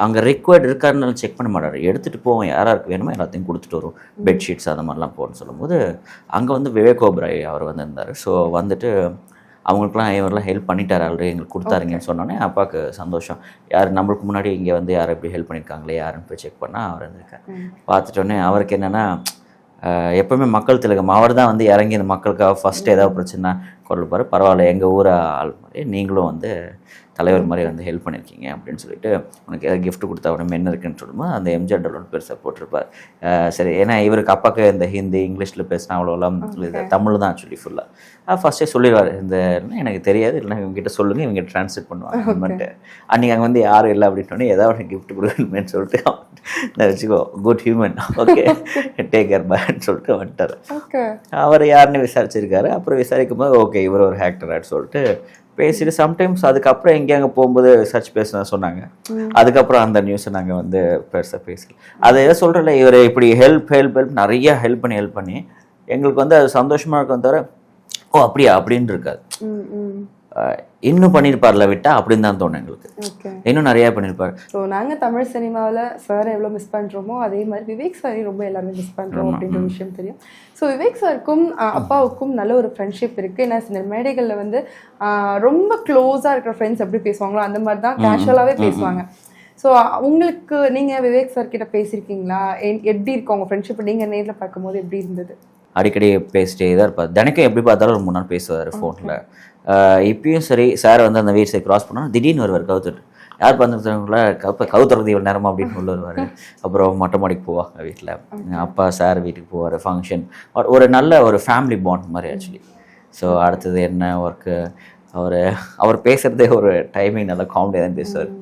அங்கே ரிக்வயர்டு இருக்காருன்னு செக் பண்ண மாட்டார், எடுத்துகிட்டு போவோம், யாராருக்கு வேணுமோ எல்லாத்தையும் கொடுத்துட்டு வரும், பெட்ஷீட்ஸ் அந்த மாதிரிலாம் போகணும்னு சொல்லும்போது அங்கே வந்து விவேக் ஓபராய் அவர் வந்து இருந்தார். ஸோ வந்துட்டு அவங்களுக்குலாம் இவரெல்லாம் ஹெல்ப் பண்ணிட்டார், ஆல்ரெடி எங்களுக்கு கொடுத்தாருங்கன்னு சொன்னோன்னே அப்பாவுக்கு சந்தோஷம். யார் நம்மளுக்கு முன்னாடி இங்கே வந்து யார் எப்படி ஹெல்ப் பண்ணியிருக்காங்களே யாருன்னு போய் செக் பண்ணால் அவர் இருந்திருக்கார். பார்த்துட்டோன்னே அவருக்கு என்னென்னா எப்போவுமே மக்கள் திலகம் அவர் தான் வந்து இறங்கி இந்த மக்களுக்காக ஃபஸ்ட்டு ஏதாவது பிரச்சனை குரல் பாரு, பரவாயில்ல எங்கள் ஊரை ஆள் மாதிரி நீங்களும் வந்து தலைவர் மாதிரி வந்து ஹெல்ப் பண்ணியிருக்கீங்க அப்படின்னு சொல்லிட்டு உனக்கு ஏதாவது கிஃப்ட் கொடுத்தா உடனே என்ன இருக்குன்னு சொல்லும்போது அந்த எம்ஜிஆர் டலோன் பெருசாக போட்டிருப்பார். சரி, ஏன்னா இவருக்கு அப்பாவுக்கு இந்த ஹிந்தி இங்கிலீஷில் பேசினா அவ்வளோலாம் தமிழ் தான் ஆக்சுவலி ஃபுல்லாக ஃபஸ்ட்டே சொல்லிடுவார். இந்த எனக்கு தெரியாது, இல்லைன்னா இவங்ககிட்ட சொல்லுங்கள், இவங்க ட்ரான்ஸ்லேட் பண்ணுவாங்க அப்படின்ட்டு. அன்றைக்கி அங்கே வந்து யாரும் இல்லை அப்படின்னோடனே ஏதாவது கிஃப்ட் கொடுக்கணுமேன்னு சொல்லிட்டு வச்சுக்கோ good human, okay take care பாய்ன்னு சொல்லிட்டு வந்துட்டார். அவர் யாருன்னு விசாரிச்சிருக்காரு. அப்புறம் விசாரிக்கும் போது ஓகே இவர் ஒரு ஹேக்டரான்னு சொல்லிட்டு பேசிட்டு சம்டைம்ஸ் அதுக்கப்புறம் எங்கேயும் அங்கே போகும்போது சர்ச் பேசினா சொன்னாங்க. அதுக்கப்புறம் அந்த நியூஸை நாங்கள் வந்து பெருசாக பேசல. அதை எதை சொல்கிறல இவர் இப்படி ஹெல்ப் நிறைய ஹெல்ப் பண்ணி எங்களுக்கு வந்து அது சந்தோஷமாக இருக்கும் தவிர ஓ அப்படியா அப்படின்னு இருக்காது. இன்னும் பண்ணியிருப்பார்ல விட்டா அப்படின்னு தான் தோணும் எங்களுக்கு. இன்னும் நிறையா பண்ணியிருப்பார். ஸோ நாங்கள் தமிழ் சினிமாவில் சார் எவ்வளோ மிஸ் பண்ணுறோமோ அதே மாதிரி விவேக் சாரையும் ரொம்ப எல்லாருமே மிஸ் பண்ணுறோம் அப்படின்ற விஷயம் தெரியும். ஸோ விவேக் சாருக்கும் அப்பாவுக்கும் நல்ல ஒரு ஃப்ரெண்ட்ஷிப் இருக்குது. ஏன்னா சில மேடைகளில் வந்து ரொம்ப க்ளோஸாக இருக்கிற ஃப்ரெண்ட்ஸ் எப்படி பேசுவாங்களோ அந்த மாதிரி தான் கேஷுவலாகவே பேசுவாங்க. ஸோ உங்களுக்கு நீங்கள் விவேக் சார் கிட்ட பேசியிருக்கீங்களா? எப்படி இருக்கும் உங்கள் ஃப்ரெண்ட்ஷிப் நீங்கள் நேரில் பார்க்கும்போது எப்படி இருந்தது? அடிக்கடி பேசிட்டே தான் இருப்பார். தினைக்கும் எப்படி பார்த்தாலும் ஒரு 3 நாள் பேசுவார் ஃபோனில். இப்பயும் சரி சார் வந்து அந்த வீட் சைட் கிராஸ் பண்ணால் திடீர்னு வருவார் கவுத்துட்டு. யார் பார்த்துருக்கவங்கள கவுத்துறது இவ்வளோ நேரமா அப்படின்னு உள்ள வருவார். அப்புறம் மொட்டை மாடிக்கு போவாங்க வீட்டில், அப்பா சார் வீட்டுக்கு போவார், ஃபங்க்ஷன், ஒரு நல்ல ஒரு ஃபேமிலி பாண்ட் மாதிரி ஆக்சுவலி. ஸோ அடுத்தது என்ன ஒர்க்கு, அவர் பேசுகிறதே ஒரு டைமிங் நல்லா காமெடியாக தான் பேசுவார்.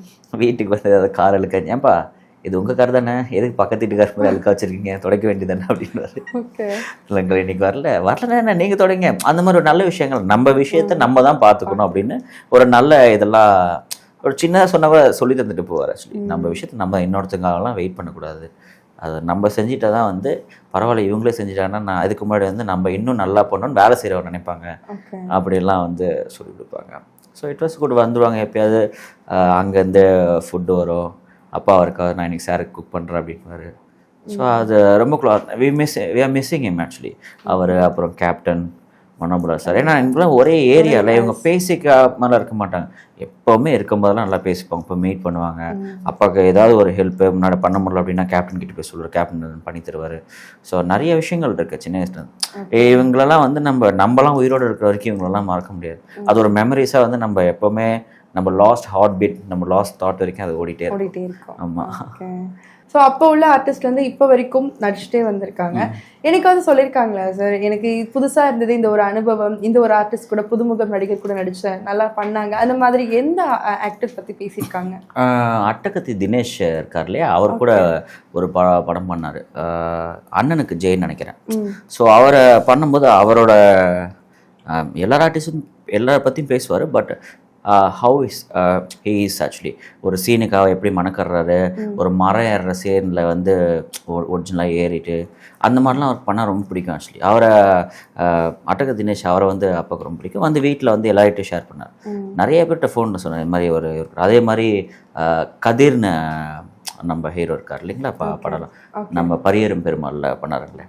வீட்டுக்கு வந்து ஏதாவது கார் இழுக்க, ஏன்பா இது உங்கள் கார் தானே, எதுக்கு பக்கத்து வீட்டுக்கார் மாதிரி அழுக்க வச்சுருக்கீங்க, துடைக்க வேண்டியதானே அப்படின்வாரு. இல்லைங்க இன்னைக்கு வரலன்னா நீங்கள் தொடங்க. அந்த மாதிரி ஒரு நல்ல விஷயங்கள், நம்ம விஷயத்த நம்ம தான் பார்த்துக்கணும் அப்படின்னு ஒரு நல்ல இதெல்லாம் ஒரு சின்னதாக சொன்னவ சொல்லி தந்துட்டு போவார். ஆக்சுவலி நம்ம விஷயத்த நம்ம இன்னொருத்தங்காகலாம் வெயிட் பண்ணக்கூடாது, அதை நம்ம செஞ்சுட்டா தான் வந்து பரவாயில்ல, இவங்களே செஞ்சுட்டாங்கன்னா நான் இதுக்கு முன்னாடி வந்து நம்ம இன்னும் நல்லா பண்ணணும்னு வேலை செய்கிறவங்க நினைப்பாங்க அப்படிலாம் வந்து சொல்லி கொடுப்பாங்க. So it was good. வந்துடுவாங்க எப்பயாவது, அங்கேருந்து ஃபுட்டு வரும், அப்பா அவருக்காக நான் இன்றைக்கி சாருக்கு குக் பண்ணுறேன் அப்படின்வாரு. ஸோ அது ரொம்ப we are missing him actually. அவர் அப்புறம் கேப்டன் மனோபுரா சார், ஏன்னா இவங்களாம் ஒரே ஏரியாவில் இவங்க பேசிக்க மாதிரிலாம் இருக்க மாட்டாங்க. எப்போவுமே இருக்கும்போதெல்லாம் நல்லா பேசிப்பாங்க. இப்போ மீட் பண்ணுவாங்க. அப்பாவுக்கு ஏதாவது ஒரு ஹெல்ப்பு முன்னாடி பண்ண முடியல அப்படின்னா கேப்டன் கிட்ட போய் சொல்லுவார், கேப்டன் பண்ணி தருவார். ஸோ நிறைய விஷயங்கள் இருக்குது சின்ன வயசுல. இவங்களெல்லாம் வந்து நம்மலாம் உயிரோடு இருக்கிற வரைக்கும் இவங்களெல்லாம் மறக்க முடியாது. அது ஒரு மெமரிஸாக வந்து நம்ம எப்போவுமே நம்ம லாஸ்ட் ஹார்ட் பீட், நம்ம லாஸ்ட் தாட் வரைக்கும் அது ஓடிட்டே இருக்கும். ஆமாம். ஸோ அப்போ உள்ள ஆர்டிஸ்ட் வந்து இப்போ வரைக்கும் நடிச்சுட்டே வந்திருக்காங்க. எனக்கு வந்து சொல்லியிருக்காங்களா சார், எனக்கு புதுசாக இருந்தது இந்த ஒரு அனுபவம், இந்த ஒரு ஆர்டிஸ்ட் கூட புதுமுகம் நடிகர் கூட நடித்தேன், நல்லா பண்ணாங்க, அந்த மாதிரி எந்த ஆக்டர் பற்றி பேசியிருக்காங்க? அட்டகத்தி தினேஷ் இருக்கார் இல்லையா, அவர் கூட ஒரு படம் பண்ணார், அண்ணனுக்கு ஜெயின் நினைக்கிறேன். ஸோ அவரை பண்ணும்போது அவரோட எல்லா ஆர்டிஸ்டும் எல்லாரை பற்றியும் பேசுவார். But how is he is actually ஒரு சீனுக்காக எப்படி மணக்கறாரு, ஒரு மரம் ஏறுற சீனில் வந்து ஒரிஜினலாக ஏறிட்டு அந்த மாதிரிலாம் அவர் பண்ணால் ரொம்ப பிடிக்கும் ஆக்சுவலி. அவரை அட்டக தினேஷ் அவரை வந்து அப்பாவுக்கு ரொம்ப பிடிக்கும். வந்து வீட்டில் வந்து எல்லார்கிட்டையும் ஷேர் பண்ணார். நிறைய பேர்கிட்ட ஃபோனில் சொன்னார் இது மாதிரி ஒரு அதே மாதிரி கதிர்னு நம்ம ஹீரோ இருக்கார் இல்லைங்களா படம் நம்ம பரியரும் பெருமாளில் பண்ணாருங்களே,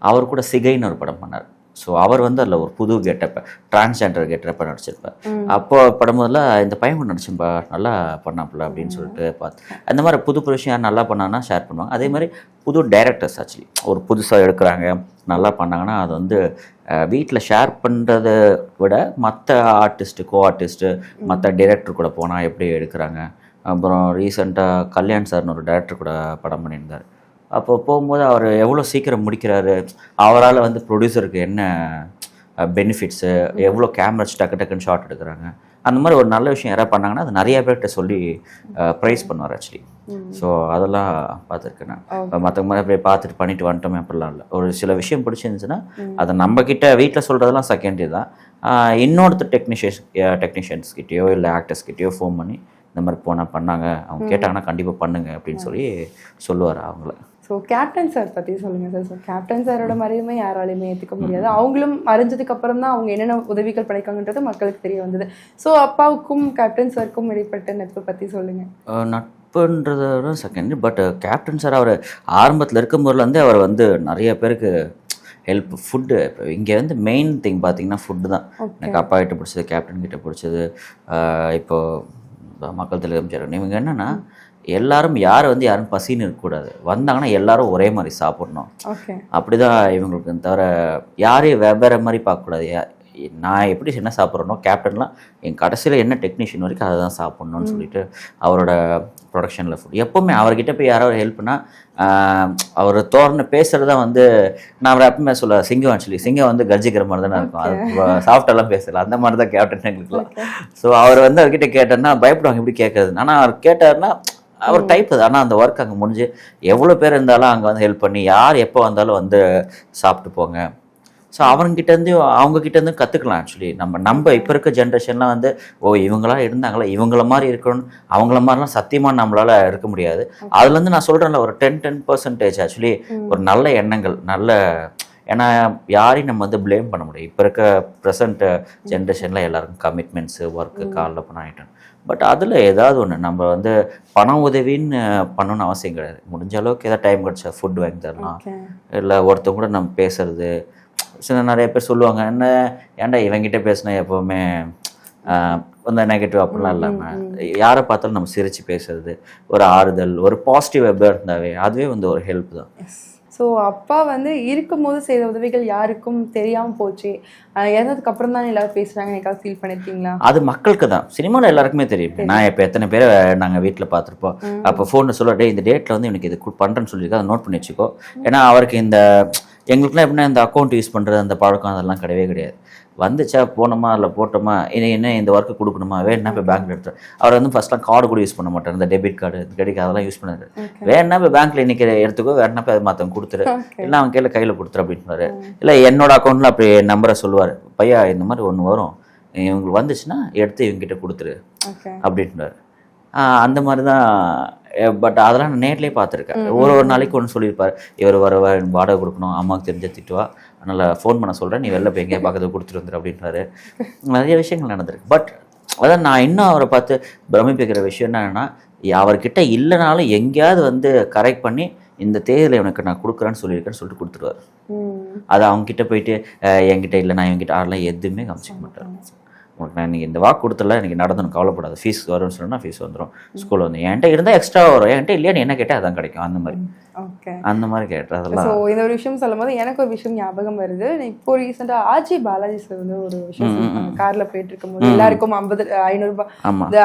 அவர் கூட சிகைன்னு ஒரு படம் பண்ணார். ஸோ அவர் வந்து அதில் ஒரு புது கெட்டப்பை டிரான்ஸ்ஜெண்டர் கெட்டப்பை நடிச்சிருப்பார். அப்போ படம்போதில் இந்த பையன் கூட நடிச்சுப்பா நல்லா பண்ணாப்புல அப்படின்னு சொல்லிட்டு பார்த்து அந்த மாதிரி புது விஷயம் யார் நல்லா பண்ணாங்கன்னா ஷேர் பண்ணுவாங்க. அதே மாதிரி புது டைரக்டர்ஸ் ஆக்சுவலி ஒரு புதுசாக எடுக்கிறாங்க நல்லா பண்ணாங்கன்னா அது வந்து வீட்டில் ஷேர் பண்ணுறதை விட மற்ற ஆர்டிஸ்ட்டு கோ ஆர்டிஸ்ட்டு மற்ற டைரக்டர் கூட போனால் எப்படி எடுக்கிறாங்க. அப்புறம் ரீசெண்டாக கல்யாண் சார்னு ஒரு டைரக்டர் கூட படம் பண்ணியிருந்தார். அப்போ போகும்போது அவர் எவ்வளோ சீக்கிரம் முடிக்கிறாரு, அவரால் வந்து ப்ரொடியூசருக்கு என்ன பெனிஃபிட்ஸு, எவ்வளோ கேமராஸ் டக்குன்னு ஷாட் எடுக்கிறாங்க, அந்த மாதிரி ஒரு நல்ல விஷயம் யாராவது பண்ணாங்கன்னா அது நிறைய பேர்கிட்ட சொல்லி ப்ரைஸ் பண்ணுவார் ஆக்சுவலி. ஸோ அதெல்லாம் பார்த்துருக்கேன் நான். மற்றவங்க மாதிரி அப்படியே பார்த்துட்டு பண்ணிட்டு வந்துட்டோமே அப்படிலாம் இல்லை. ஒரு சில விஷயம் பிடிச்சிருந்துச்சுன்னா அதை நம்மக்கிட்ட வீட்டில் சொல்கிறதெல்லாம் செகண்டரி தான். இன்னொருத்தர் டெக்னீஷியன்ஸ்கிட்டயோ இல்லை ஆக்டர்ஸ்கிட்டயோ ஃபோன் பண்ணி இந்த மாதிரி போனால் பண்ணாங்க, அவங்க கேட்டாங்கன்னா கண்டிப்பாக பண்ணுங்க அப்படின்னு சொல்லி சொல்லுவார் அவங்கள. ஸோ கேப்டன் சார் பற்றி சொல்லுங்கள் சார். ஸோ கேப்டன் சாரோட மறைவுமே யாராலையுமே ஏற்றுக்க முடியாது. அவங்களும் மறைஞ்சதுக்கு அப்புறம் தான் அவங்க என்னென்ன உதவிகள் படைக்காங்கன்றது மக்களுக்கு தெரிய வந்தது. ஸோ அப்பாவுக்கும் கேப்டன் சாருக்கும் இடைப்பட்ட நட்பை பற்றி சொல்லுங்கள். நட்புன்றத செகண்ட், பட் கேப்டன் சார் அவர் ஆரம்பத்தில் இருக்கும்போதுலேருந்தே அவர் வந்து நிறைய பேருக்கு ஹெல்ப் ஃபுட்டு. இப்போ இங்கே வந்து மெயின் திங் பார்த்தீங்கன்னா ஃபுட்டு தான். எனக்கு அப்பா கிட்ட பிடிச்சது, கேப்டன் கிட்ட பிடிச்சது, இப்போது மக்கள் தலைவர். இவங்க என்னென்னா எல்லாரும் யாரும் பசின்னு இருக்கக்கூடாது, வந்தாங்கன்னா எல்லாரும் ஒரே மாதிரி சாப்பிட்ணும். அப்படிதான் இவங்களுக்கு தவிர யாரையும் வெவ்வேறு மாதிரி பார்க்கக்கூடாது. நான் எப்படி என்ன சாப்பிட்றேனோ கேப்டன்லாம் என் கடைசியில் என்ன டெக்னீஷியன் வரைக்கும் அதை தான் சாப்பிட்ணுன்னு சொல்லிட்டு அவரோட ப்ரொடக்ஷனில் ஃபுட் எப்போவுமே அவர்கிட்ட போய் யாராவது ஹெல்ப்னா அவர் தோரணை பேசுகிறது தான் வந்து நான் எப்பவுமே சொல்ல சிங்கம் ஆக்சுவலி சிங்கம் வந்து கர்ஜிக்கிற மாதிரி தானே இருக்கும், அது சாஃப்டெல்லாம் பேசல அந்த மாதிரி தான் கேப்டன் எங்களுக்குலாம். ஸோ அவர் வந்து அவர்கிட்ட கேட்டேன்னா பயப்படுவாங்க எப்படி கேட்குறது. ஆனால் அவர் கேட்டார்னா அவர் டைப் அது. ஆனால் அந்த ஒர்க் அங்கே முடிஞ்சு எவ்வளோ பேர் இருந்தாலும் அங்கே வந்து ஹெல்ப் பண்ணி யார் எப்போ வந்தாலும் வந்து சாப்பிட்டு போங்க. ஸோ அவங்ககிட்டேருந்து அவங்கக்கிட்டேருந்து கற்றுக்கலாம் ஆக்சுவலி. நம்ம இப்போ இருக்க ஜென்ரேஷன்லாம் வந்து இவங்களாம் இருந்தாங்களா இவங்கள மாதிரி இருக்கணும், அவங்கள மாதிரிலாம் சத்தியமாக நம்மளால் இருக்க முடியாது. அதுலேருந்து நான் சொல்கிறேன்ல ஒரு 10% ஆக்சுவலி ஒரு நல்ல எண்ணங்கள் நல்ல, ஏன்னா யாரையும் நம்ம வந்து ப்ளேம் பண்ண முடியும். இப்போ இருக்க ப்ரெசண்ட் ஜென்ரேஷனில் எல்லாருக்கும் கமிட்மெண்ட்ஸு ஒர்க்கு காலில் பண்ண ஆகிட்டோம். பட் அதில் ஏதாவது ஒன்று நம்ம வந்து பண உதவின்னு பண்ணணும்னு அவசியம் கிடையாது. முடிஞ்ச அளவுக்கு ஏதாவது டைம் கிடச்சா ஃபுட் வாங்கி தரலாம், இல்லை ஒருத்தவங்க கூட நம்ம பேசுறது. சில நிறைய பேர் சொல்லுவாங்க என்ன ஏன்டா இவங்கிட்ட பேசினா எப்போவுமே வந்து நெகட்டிவ் அப்படிலாம் இல்லாமல் யாரை பார்த்தாலும் நம்ம சிரித்து பேசுறது, ஒரு ஆறுதல், ஒரு பாசிட்டிவ் வெப்பாக இருந்தாவே அதுவே வந்து ஒரு ஹெல்ப் தான். ஸோ அப்பா வந்து இருக்கும்போது செய்த உதவிகள் யாருக்கும் தெரியாமல் போச்சு, இறந்ததுக்கு அப்புறம் தான் எல்லாரும் பேசுகிறாங்க, எனக்காவது ஃபீல் பண்ணியிருக்கீங்களா? அது மக்களுக்கு தான், சினிமாவில் எல்லாருக்குமே தெரியும். நான் இப்போ எத்தனை பேரை நாங்கள் வீட்டில் பார்த்துருப்போம். அப்போ ஃபோனில் சொல்லிட்டே இந்த டேட்டில் வந்து எனக்கு இது பண்ணுறேன்னு சொல்லியிருக்கா, அதை நோட் பண்ணி வச்சுக்கோ. ஏன்னா அவருக்கு இந்த எங்களுக்குலாம் எப்படின்னா இந்த அக்கௌண்ட் யூஸ் பண்ணுறது அந்த பழக்கம் அதெல்லாம் கிடையவே கிடையாது. வந்துச்சா போனோமா இல்லை போட்டோமா என்ன இந்த ஒர்க்கு கொடுக்கணுமா வேணா போய் பேங்க்ல எடுத்து. அவர் வந்து ஃபர்ஸ்ட்லாம் கார்டு கூட யூஸ் பண்ண மாட்டார், இந்த டெபிட் கார்டு கிரெடிட் அதெல்லாம் யூஸ் பண்ணாரு. வேணா போய் பேங்க்ல இன்னைக்கு எடுத்துக்கோ, வேணா போய் அது மற்றவங்க கொடுத்துரு, இல்லை அவன் கையில் கொடுத்துரு அப்படின்னுவாரு. இல்லை என்னோட அக்கௌண்ட்ல அப்படி நம்பரை சொல்லுவார், பையா இந்த மாதிரி ஒன்று வரும் இவங்களுக்கு வந்துச்சுன்னா எடுத்து இவங்ககிட்ட கொடுத்துரு அப்படின்றாரு. அந்த மாதிரி தான். பட் அதெல்லாம் நான் நேர்லேயே பார்த்துருக்கேன். ஒரு நாளைக்கு ஒன்று சொல்லியிருப்பார், இவர் வர வாடகை கொடுக்கணும், அம்மாவுக்கு தெரிஞ்ச திட்டுவா, அதனால் ஃபோன் பண்ண சொல்கிறேன், நீ வெளில போய் எங்கேயா பக்கத்தில் கொடுத்துட்டு வந்துரு அப்படின்றாரு. நிறைய விஷயங்கள் நடந்திருக்கு. பட் அதான் நான் இன்னும் அவரை பார்த்து பிரமிப்பிக்கிற விஷயம் என்னன்னா, அவர்கிட்ட இல்லைனாலும் எங்கேயாவது வந்து கரெக்ட் பண்ணி இந்த தேதியில் எனக்கு நான் கொடுக்குறேன்னு சொல்லியிருக்கேன்னு சொல்லிட்டு கொடுத்துருவார். அது அவங்ககிட்ட போயிட்டு என்கிட்ட இல்லை நான் இவங்ககிட்ட ஆடலாம் எதுவுமே காமிச்சிக்க மாட்டார். உனக்கு நான் இன்றைக்கி இந்த வாக்கு கொடுத்துடல, எனக்கு நடந்தணும், கவலைப்படாது, ஃபீஸ் வரும்னு சொன்னால் ஃபீஸ் வந்துடும், ஸ்கூலில் வந்து என்கிட்ட இருந்தால் எக்ஸ்ட்ரா வரும், என்கிட்ட இல்லையா நீ என்ன கேட்டால் அதான் கிடைக்கும், அந்த மாதிரி அந்த மாதிரி கேட்டேன். அதெல்லாம் ஸோ இந்த ஒரு விஷயம் சொல்லும் போது எனக்கு ஒரு விஷயம் ஞாபகம் வருது. இப்போ ரீசெண்டாக ஆர்ஜி பாலாஜி சார் வந்து ஒரு விஷயம் காரில் போயிட்டு இருக்கும்போது எல்லாருக்கும் 500 ரூபாய்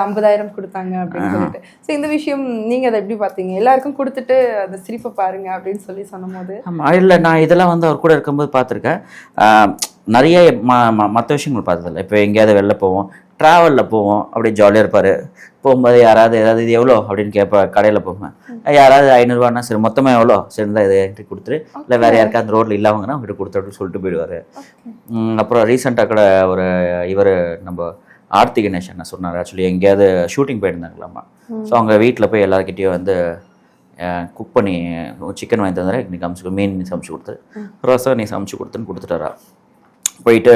50,000 கொடுத்தாங்க அப்படின்னு சொல்லிட்டு. ஸோ இந்த விஷயம் நீங்கள் அதை எப்படி பார்த்தீங்க? எல்லாருக்கும் கொடுத்துட்டு அந்த சிரிப்பை பாருங்க அப்படின்னு சொல்லி சொன்னும் போது. ஆமாம், இல்லை நான் இதெல்லாம் வந்து அவர் கூட இருக்கும்போது பார்த்துருக்கேன். நிறைய மற்ற விஷயங்கள் பார்த்ததில்ல. இப்போ எங்கேயாவது வெளில போவோம், ட்ராவலில் போவோம், அப்படியே ஜாலியாக இருப்பார். போகும்போது யாராவது ஏதாவது இது எவ்வளோ அப்படின்னு கேட்பேன். கடையில் போவேன், யாராவது 500 ரூபான்னா சரி மொத்தமாக எவ்வளோ சரி இருந்தால் இதை என்கிட்ட கொடுத்துரு, இல்லை வேறு யாருக்காவது அந்த ரோட்டில் இல்லாமங்கன்னா அவங்ககிட்ட கொடுத்து அப்படின்னு சொல்லிட்டு போயிடுவார். அப்புறம் ரீசெண்டாக கூட இவர் நம்ம ஆர்த்தி கணேஷ் என்ன சொன்னார், ஆக்சுவலி எங்கேயாவது ஷூட்டிங் போயிருந்தாங்களாமா. ஸோ அவங்க வீட்டில் போய் எல்லாருக்கிட்டேயும் வந்து குக் பண்ணி சிக்கன் வாங்கி தந்தாரு, நீ சமைச்சு மீன் நீ சமைச்சு கொடுத்து, ரசம் நீ சமைச்சு கொடுத்துன்னு கொடுத்துட்டாரா. போயிட்டு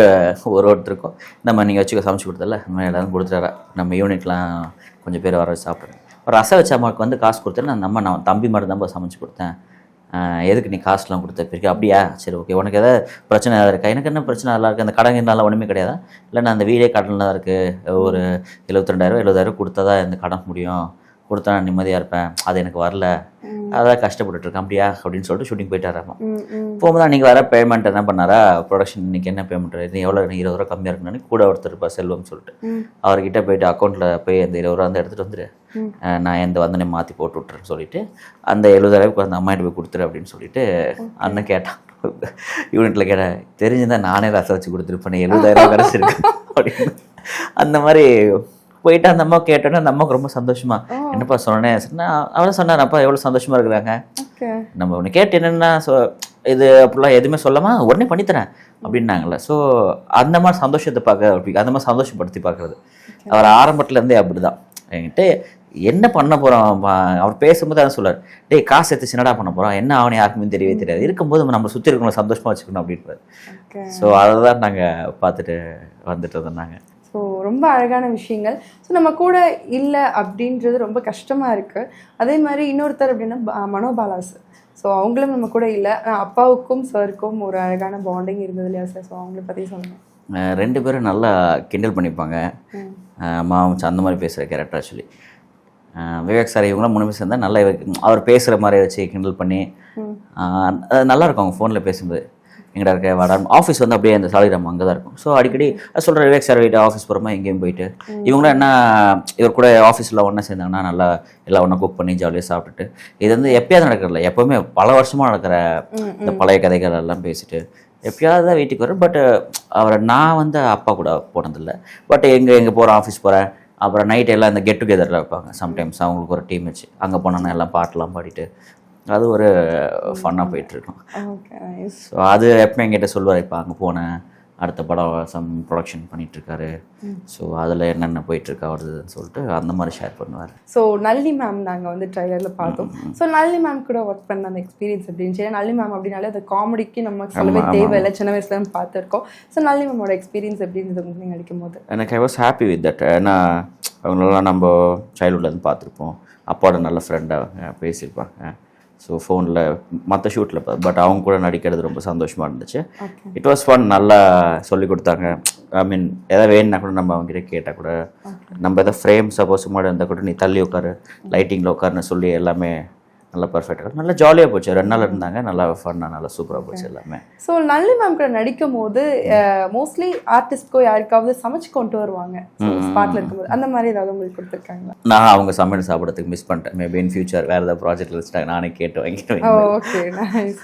ஒருத்தருக்கும் நம்ம நீங்கள் வச்சுக்க சமைச்சு கொடுத்தல நம்ம எல்லாரும் கொடுத்துட்டாரா. நம்ம யூனிட்லாம் கொஞ்சம் பேர் வர வச்சு சாப்பிட்றேன். ரசம் வச்ச அம்மாவுக்கு வந்து காசு கொடுத்தேன், நான் தம்பி மட்டும் தான் சமைச்சு கொடுத்தேன், எதுக்கு நீ காசுலாம் கொடுத்த பிறகு. அப்படியா, சரி ஓகே, உனக்கு எதாவது பிரச்சனை ஏதாவது இருக்கா? எனக்கு என்ன பிரச்சனை நல்லா இருக்குது, அந்த கடங்கனால ஒன்றுமே கிடையாதா? இல்லை நான் அந்த வீடே கடன் தான் இருக்குது, ஒரு 72,000 70,000 கொடுத்தா தான் இந்த கடன் முடியும், கொடுத்தா நான் நிம்மதியாக இருப்பேன், அது எனக்கு வரல, அதான் கஷ்டப்பட்டுருக்கேன். அப்படியா அப்படின்னு சொல்லிட்டு ஷூட்டிங் போயிட்டாராமா. போகும்போது அன்றைக்கி வர பேமெண்ட் என்ன பண்ணாரா, ப்ரொடக்ஷன் இன்றைக்கி என்ன பேமெண்ட், இது எவ்வளோ 20 ரூபா கம்மியாக இருக்குன்னு கூட ஒருத்தர் இருப்பார் செல்வம்னு சொல்லிட்டு, அவர்கிட்ட போயிட்டு அக்கௌண்ட்டில் போய் அந்த 20 ரூபா வந்து எடுத்துகிட்டு வந்துடு, நான் எந்த வந்தனே மாற்றி போட்டு விட்டுறேன்னு சொல்லிட்டு அந்த 70,000 அந்த அம்மாயிட்ட போய் கொடுத்துரு அப்படின்னு சொல்லிட்டு அண்ணன் கேட்டான். யூனிட்டில் கேட்டேன், தெரிஞ்சுதான் நானே ரசம் வச்சு கொடுத்துருப்பேன், 70,000 கிடச்சிருக்கு அப்படின்னு. அந்த மாதிரி போயிட்டு அந்த அம்மா கேட்டோன்னே அந்த அம்மாவுக்கு ரொம்ப சந்தோஷமா, என்னப்பா சொன்னேன் அவளை சொன்னார், அப்பா எவ்வளோ சந்தோஷமா இருக்கிறாங்க, நம்ம ஒன்று கேட்டு என்னென்னா இது அப்படிலாம் எதுவுமே சொல்லாமா உடனே பண்ணித்தரேன் அப்படின்னாங்கல்ல. ஸோ அந்த மாதிரி சந்தோஷத்தை பார்க்க, அந்த மாதிரி சந்தோஷப்படுத்தி பார்க்குறது அவர் ஆரம்பத்துலேருந்தே அப்படி தான். என்கிட்ட என்ன பண்ண போகிறோம் அவர் பேசும்போது அதான் சொல்லார், டேய் காசு எடுத்து சின்னடா பண்ண போகிறோம், என்ன ஆகணும் யாருக்குமே தெரியவே தெரியாது, இருக்கும்போது நம்ம சுற்றி இருக்கணும் சந்தோஷமாக வச்சுக்கணும் அப்படின்றாரு. ஸோ அதை தான் நாங்கள் பார்த்துட்டு வந்துட்டு இருந்தாங்க. ஸோ ரொம்ப அழகான விஷயங்கள். ஸோ நம்ம கூட இல்லை அப்படின்றது ரொம்ப கஷ்டமாக இருக்குது. அதே மாதிரி இன்னொருத்தர் அப்படின்னா மனோபாலா சார். ஸோ அவங்களும் நம்ம கூட இல்லை, அப்பாவுக்கும் சாருக்கும் ஒரு அழகான பாண்டிங் இருந்தது இல்லையா சார்? ஸோ அவங்கள பற்றி சொல்லுங்கள். 2 பேரும் நல்லா கிண்டல் பண்ணிப்பாங்க, மாமச்சு அந்த மாதிரி பேசுகிற கேரக்டர். ஆக்சுவலி விவேக் சார் இவங்களாம் 3 பேர் சேர்ந்தால் நல்லா அவர் பேசுகிற மாதிரி வச்சு கிண்டல் பண்ணி நல்லாயிருக்கும். அவங்க ஃபோனில் பேசும்போது எங்கடா இருக்க வாடா, ஆஃபீஸ் வந்து அப்படியே அந்த சாலிகிராம் அங்கே தான் இருக்கும். ஸோ அடிக்கடி சொல்கிற விவேக் சார் வீட்டு ஆஃபீஸ் போகிறோமா எங்கேயும் போயிட்டு இவங்களாம் என்ன இவர் கூட ஆஃபீஸில் ஒன்றா சேர்ந்தாங்கன்னா நல்லா எல்லாம் ஒன்றா குக் பண்ணி ஜாலியாக சாப்பிட்டுட்டு, இது வந்து எப்பயாவது நடக்கிறதில்ல, எப்போவுமே பல வருஷமாக நடக்கிற இந்த பழைய கதைகள் எல்லாம் பேசிட்டு எப்பயாவது தான் வீட்டுக்கு வரும். பட் அவரை நான் வந்து அப்பா கூட போனதில்லை. பட் எங்கே போகிறேன், ஆஃபீஸ் போகிறேன், அப்புறம் நைட் எல்லாம் இந்த கெட் டுகெதரில் வைப்பாங்க சம்டைம்ஸ், அவங்களுக்கு ஒரு டீம் வச்சு அங்கே போனோன்னா எல்லாம் பாட்டெலாம் பாடிட்டு அது ஒரு ஃபன்னாக போயிட்டுருக்கும். ஸோ அது எப்போ என்கிட்ட சொல்லுவார், இப்போ அங்கே போனேன், அடுத்த படம் ப்ரொடக்ஷன் பண்ணிகிட்ருக்காரு, ஸோ அதில் என்னென்ன போயிட்டுருக்கா வருதுன்னு சொல்லிட்டு அந்த மாதிரி ஷேர் பண்ணுவார். ஸோ நல்லி மேம் நாங்கள் வந்து ட்ரைலரில் பார்த்தோம். ஸோ நல்லி மேம் கூட ஒர்க் பண்ண அந்த எக்ஸ்பீரியன்ஸ் எப்படின்னு சொல்லி, நல்லி மேம் அப்படின்னாலே அது காமெடிக்கு நம்ம சொல்லவே தேவையில்லை, சின்ன வயசுலேருந்து பார்த்துருக்கோம். ஸோ நல்லி மேமோட எக்ஸ்பீரியன்ஸ் எப்படின்றது நீங்கள் நடிக்கும் போது எனக்கு I was happy with that. ஏன்னா அவங்களெல்லாம் நம்ம சைல்ட்ஹுட்லேருந்து பார்த்துருப்போம், அப்பாவோட நல்ல ஃப்ரெண்டாக பேசியிருப்பாங்க. ஸோ ஃபோனில் மற்ற ஷூட்டில் பட் அவங்க கூட நடிக்கிறது ரொம்ப சந்தோஷமாக இருந்துச்சு. It was fun. நல்லா சொல்லி கொடுத்தாங்க. ஐ மீன் எதாவது வேணுன்னா கூட நம்ம அவங்ககிட்ட கேட்டால் கூட, நம்ம எதாவது ஃப்ரேம் சப்போஸ் முன்னாடி இருந்தால் கூட நீ தள்ளி உட்காரு, லைட்டிங்கில் உட்காருன்னு சொல்லி எல்லாமே நல்லா பர்ஃபெக்டாக நல்லா ஜாலியாக போச்சு. 2 நாள் இருந்தாங்க, நல்லா ஃபன்னாக நல்லா சூப்பராக போச்சு எல்லாமே. ஸோ நல்லி மேம் கூட நடிக்கும் போது மோஸ்ட்லி ஆர்டிஸ்ட்கோ யாருக்காவது சமைச்சு கொண்டு வருவாங்க ஸ்பாட்டில் இருக்கும்போது, அந்த மாதிரி ஏதாவது உங்களுக்கு கொடுத்துருக்காங்களா? நான் அவங்க சமையல் சாப்பிட்றதுக்கு மிஸ் பண்ணிட்டேன். மேபி இன் ஃபியூச்சர் வேறு ஏதாவது ப்ராஜெக்ட் வச்சுட்டாங்க, நானே கேட்டு வாங்கிட்டு. Okay, nice.